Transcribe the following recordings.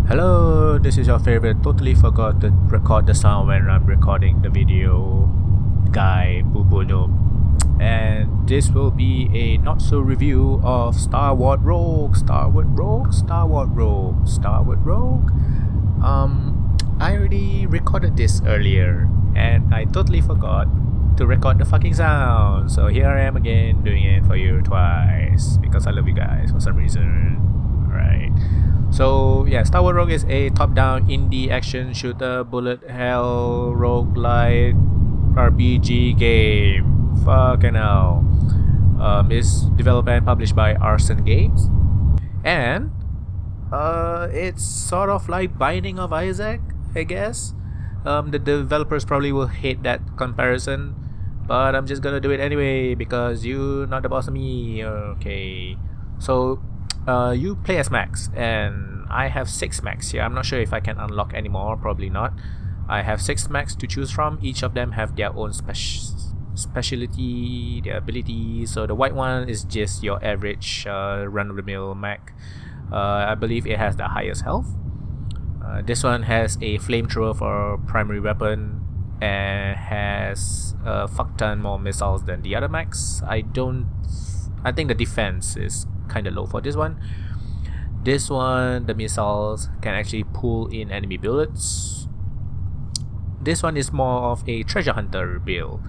Hello, this is your favorite totally forgot to record the sound when I'm recording the video guy Pupunoob, and this will be a not so review of Starward Rogue. I already recorded this earlier and I totally forgot to record the fucking sound, so here I am again doing it for you twice because I love you guys for some reason. Right. So yeah, Starward Rogue is a top-down indie action shooter bullet hell roguelite RPG game. Fucking hell. It's developed and published by Arcen Games, and it's sort of like Binding of Isaac, I guess. The developers probably will hate that comparison, but I'm just gonna do it anyway because you're not the boss of me. Okay. So you play as Max, and I have 6 Max here. I'm not sure if I can unlock anymore, probably not. I have 6 Max to choose from. Each of them have their own specialty, their abilities. So the white one is just your average run-of-the-mill Mac. I believe it has the highest health. This one has a flamethrower for primary weapon and has a fuck ton more missiles than the other Max. I think the defense is kind of low for this one. This one, the missiles can actually pull in enemy bullets. This one is more of a treasure hunter build,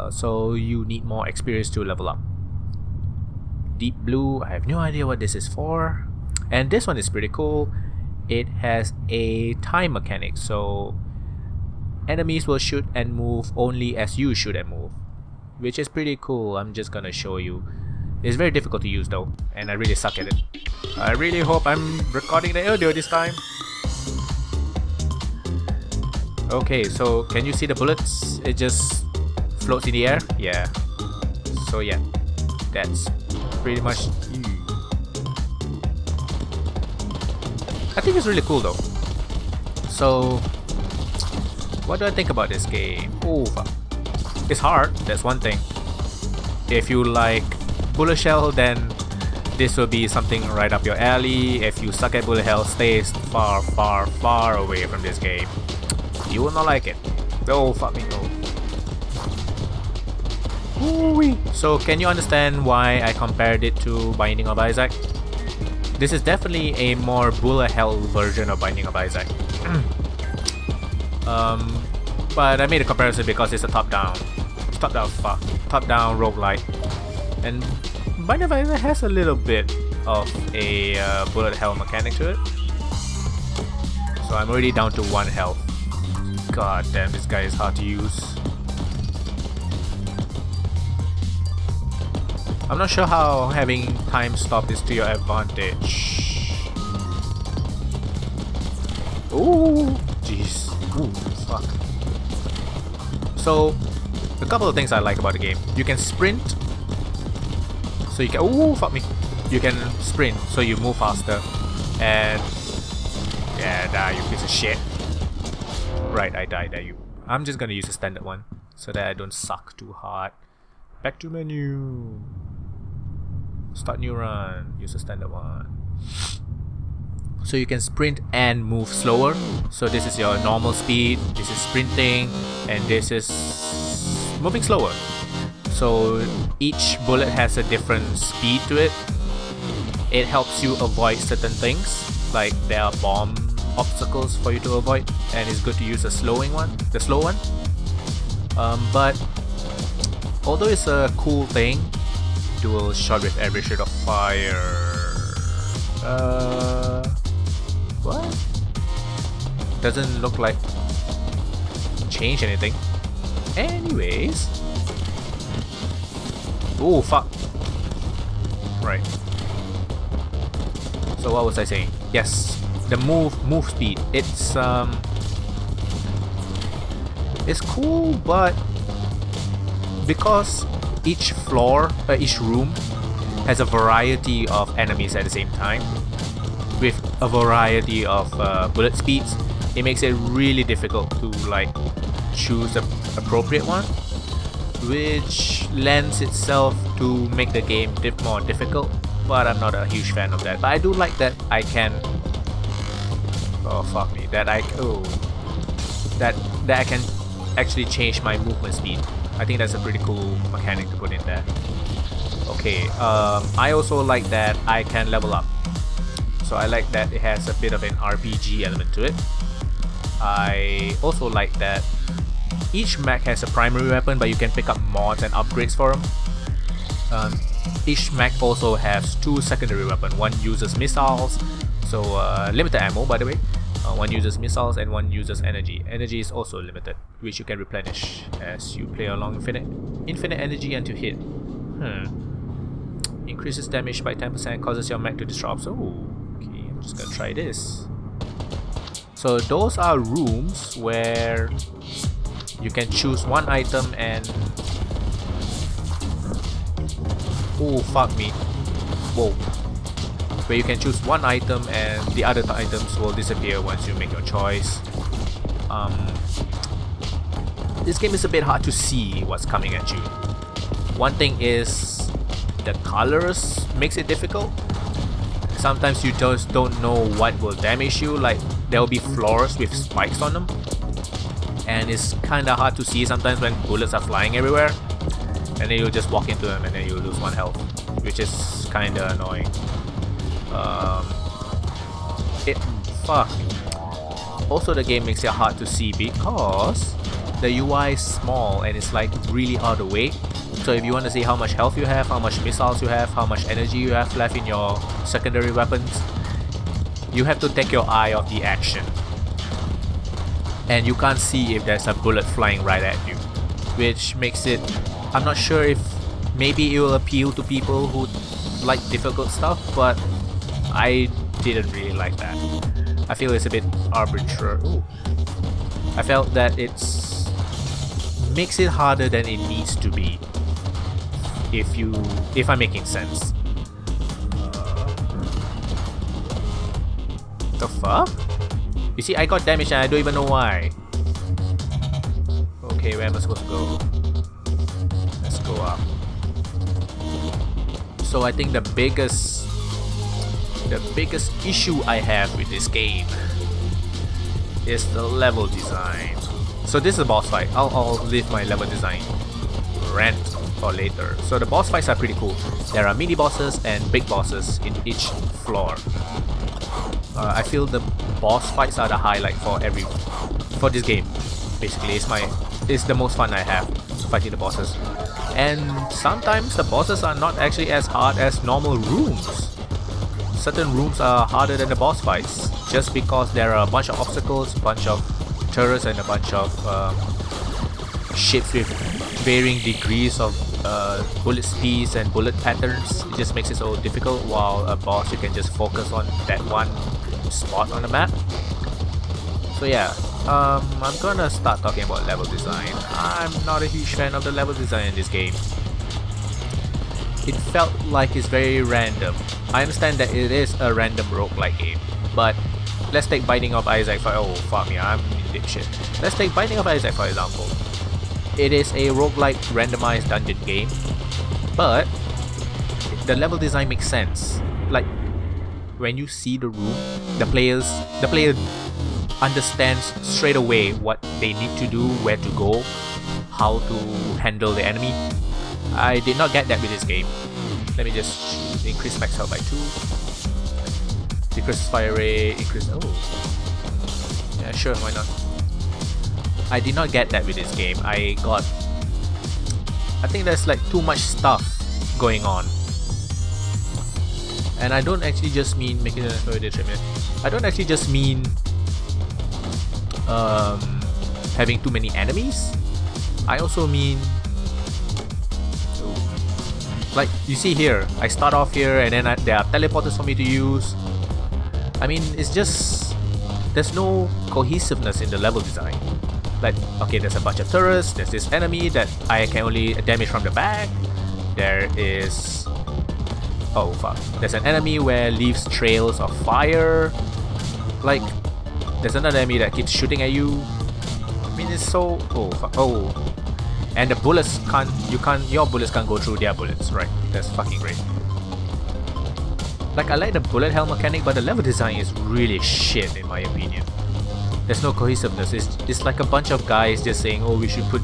so you need more experience to level up. Deep blue, I have no idea what this is for. And this one is pretty cool. It has a time mechanic, so enemies will shoot and move only as you shoot and move, which is pretty cool. I'm just gonna show you. It's very difficult to use though, and I really suck at it. I really hope I'm recording the audio this time. Okay, so can you see the bullets? It just floats in the air? Yeah. So yeah, that's pretty much. I think it's really cool though. So, what do I think about this game? Oh, fuck. It's hard, that's one thing. If you like bullet hell, then this will be something right up your alley. If you suck at bullet hell, stay far away from this game. You will not like it. Oh, fuck me, no. Ooh-wee. So can you understand why I compared it to Binding of Isaac? This is definitely a more bullet hell version of Binding of Isaac. But I made a comparison because it's a top-down roguelite, and Binding of Isaac has a little bit of a bullet hell mechanic to it. So I'm already down to 1 health. God damn, this guy is hard to use. I'm not sure how having time stop is to your advantage. Ooh, jeez. Ooh, fuck. So, a couple of things I like about the game. You can sprint. So you can. Ooh, fuck me. You can sprint, so you move faster. And. Yeah, die, you piece of shit. Right, I died there. I'm just gonna use a standard one so that I don't suck too hard. Back to menu. Start new run. Use a standard one. So you can sprint and move slower. So this is your normal speed. This is sprinting, and this is moving slower. So each bullet has a different speed to it. It helps you avoid certain things, like there are bomb obstacles for you to avoid, and it's good to use the slow one. But although it's a cool thing, dual shot with average rate of fire. What? Doesn't look like change anything. Anyways. Oh fuck. Right. So what was I saying? Yes, the move speed. It's cool, but because each room has a variety of enemies at the same time, with a variety of bullet speeds, it makes it really difficult to like choose the appropriate one, which lends itself to make the game more difficult. But I'm not a huge fan of that. But I do like that I can Oh fuck me. That I can actually change my movement speed. I think that's a pretty cool mechanic to put in there. Okay, I also like that I can level up. So I like that it has a bit of an RPG element to it. I also like that each mech has a primary weapon, but you can pick up mods and upgrades for them. Each mech also has 2 secondary weapons. One uses missiles, so limited ammo by the way. One uses missiles and one uses energy. Energy is also limited, which you can replenish as you play along infinite energy until hit. Increases damage by 10%, causes your mech to disrupt. So, okay, I'm just gonna try this. So those are rooms where you can choose one item and... Oh, fuck me. Whoa. Where you can choose one item and the other items will disappear once you make your choice. This game is a bit hard to see what's coming at you. One thing is the colors makes it difficult. Sometimes you just don't know what will damage you, like there will be floors with spikes on them. And it's kinda hard to see sometimes when bullets are flying everywhere. And then you'll just walk into them and then you'll lose 1 health, which is kinda annoying. Fuck. Also the game makes it hard to see because the UI is small and it's like really out of the way. So if you want to see how much health you have, how much missiles you have, how much energy you have left in your secondary weapons, you have to take your eye off the action. And you can't see if there's a bullet flying right at you, which makes it... I'm not sure if maybe it will appeal to people who like difficult stuff, but I didn't really like that. I feel it's a bit arbitrary. Ooh. I felt that it's makes it harder than it needs to be. If I'm making sense. The fuck? You see, I got damaged and I don't even know why. Okay, where am I supposed to go? Let's go up. So I think the biggest issue I have with this game is the level design. So this is a boss fight. I'll leave my level design rant for later. So the boss fights are pretty cool. There are mini bosses and big bosses in each floor. I feel the boss fights are the highlight for this game. Basically, it's the most fun I have fighting the bosses. And sometimes the bosses are not actually as hard as normal rooms. Certain rooms are harder than the boss fights just because there are a bunch of obstacles, a bunch of turrets, and a bunch of ships with varying degrees of bullet speeds and bullet patterns. It just makes it so difficult, while a boss you can just focus on that one spot on the map. So yeah, I'm gonna start talking about level design. I'm not a huge fan of the level design in this game. It felt like it's very random. I understand that it is a random roguelike game, but let's take Binding of Isaac for... Oh fuck me, I'm in dipshit. Let's take Binding of Isaac for example. It is a roguelike randomized dungeon game, but the level design makes sense. Like when you see the room, the player understands straight away what they need to do, where to go, how to handle the enemy. I did not get that with this game. Let me just increase max health by 2. Decrease fire rate, increase... Oh. Yeah, sure, why not? I did not get that with this game. I think there's like too much stuff going on. And I don't actually just mean making I don't actually just mean having too many enemies. I also mean, like you see here, I start off here and then there are teleporters for me to use. I mean, it's just there's no cohesiveness in the level design. Like, okay, there's a bunch of turrets, there's this enemy that I can only damage from the back. There is... Oh fuck. There's an enemy where leaves trails of fire. Like, there's another enemy that keeps shooting at you. I mean, it's so... Oh fuck. Oh. And the bullets your bullets can't go through their bullets, right? That's fucking great. Like, I like the bullet hell mechanic, but the level design is really shit in my opinion. There's no cohesiveness. It's like a bunch of guys just saying, oh, we should put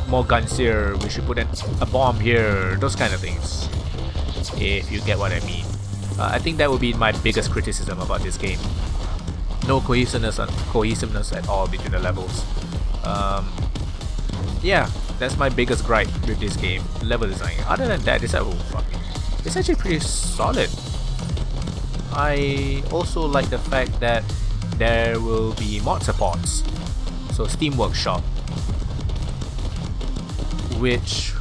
more guns here, we should put a bomb here, those kind of things, if you get what I mean. I think that would be my biggest criticism about this game. No cohesiveness at all between the levels. Yeah, that's my biggest gripe with this game, level design. Other than that, it's actually pretty solid. I also like the fact that there will be mod supports, so Steam Workshop, which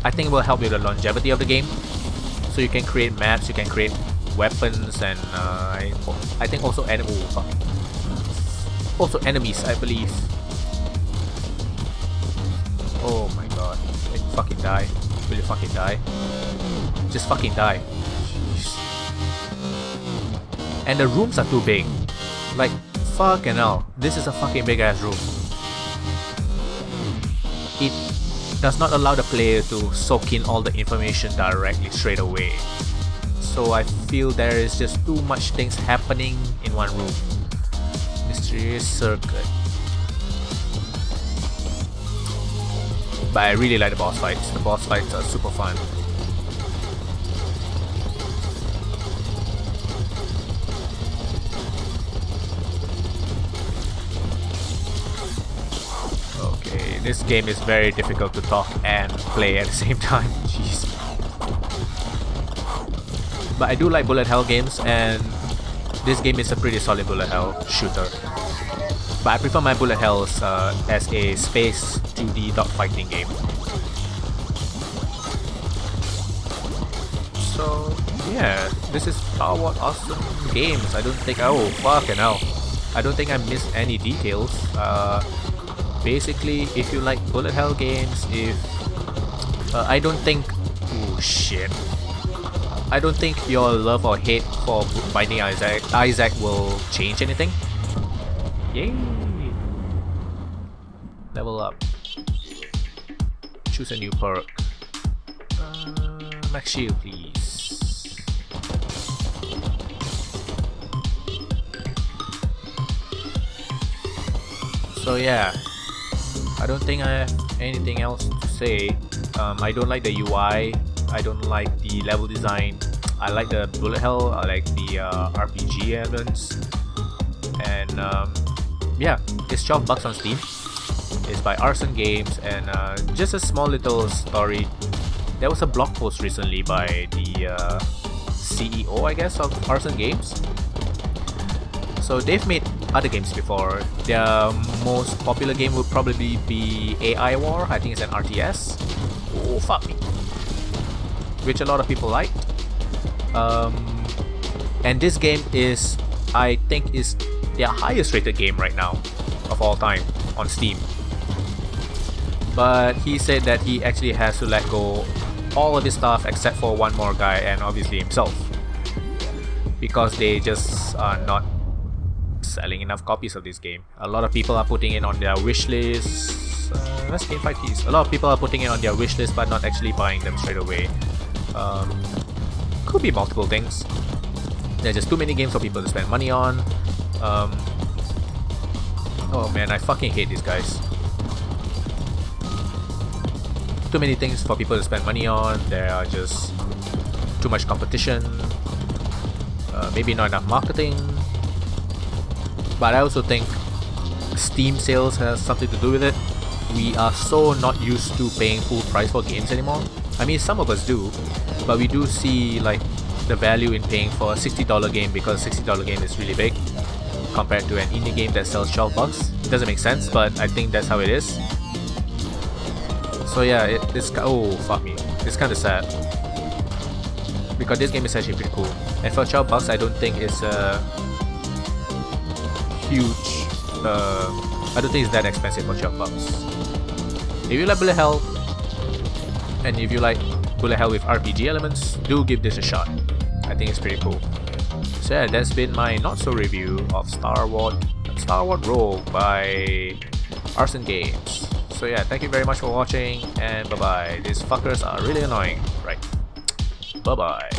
I think will help with the longevity of the game. So you can create maps, you can create weapons, and I think also enemies, I believe. Oh my god, fucking die. Will you fucking die? Just fucking die. Jeez. And the rooms are too big. Like, fucking hell. This is a fucking big ass room. It does not allow the player to soak in all the information directly straight away. So I feel there is just too much things happening in one room. Mysterious circuit. But I really like the boss fights. The boss fights are super fun. Okay, this game is very difficult to talk and play at the same time. Jeez. But I do like bullet hell games, and this game is a pretty solid bullet hell shooter. But I prefer my bullet hells as a space 2D dogfighting game. So yeah, this is Starward Arcen Games. I don't think, oh fucking hell, I don't think I missed any details. Basically, if you like bullet hell games, I don't think, oh shit, I don't think your love or hate for Binding Isaac will change anything. Yay! Level up. Choose a new perk. Max shield, please. So yeah, I don't think I have anything else to say. I don't like the UI. I don't like the level design. I like the bullet hell. I like the RPG elements. And yeah, it's $12 on Steam. It's by Arcen Games, and just a small little story. There was a blog post recently by the CEO, I guess, of Arcen Games. So they've made other games before. Their most popular game would probably be AI War. I think it's an RTS. Oh fuck me. Which a lot of people liked. And this game is, I think, is their highest rated game right now of all time on Steam. But he said that he actually has to let go all of his stuff except for one more guy, and obviously himself, because they just are not selling enough copies of this game. A lot of people are putting it on their wish list. Let's gain 5 keys. A lot of people are putting it on their wish list but not actually buying them straight away. Could be multiple things. There's just too many games for people to spend money on. Oh man, I fucking hate these guys. Too many things for people to spend money on. There are just too much competition. Maybe not enough marketing. But I also think Steam sales has something to do with it. We are so not used to paying full price for games anymore. I mean, some of us do, but we do see like the value in paying for a $60 game, because a $60 game is really big compared to an indie game that sells $12. It doesn't make sense, but I think that's how it is. So yeah, it's oh fuck me, it's kind of sad, because this game is actually pretty cool, and for $12 I don't think it's a huge I don't think it's that expensive for $12. If you like bullet hell, and if you like bullet hell with RPG elements, do give this a shot. I think it's pretty cool. So yeah, that's been my not so review of Starward Rogue by Arcen Games. So yeah, thank you very much for watching, and bye bye. These fuckers are really annoying. Right. Bye bye.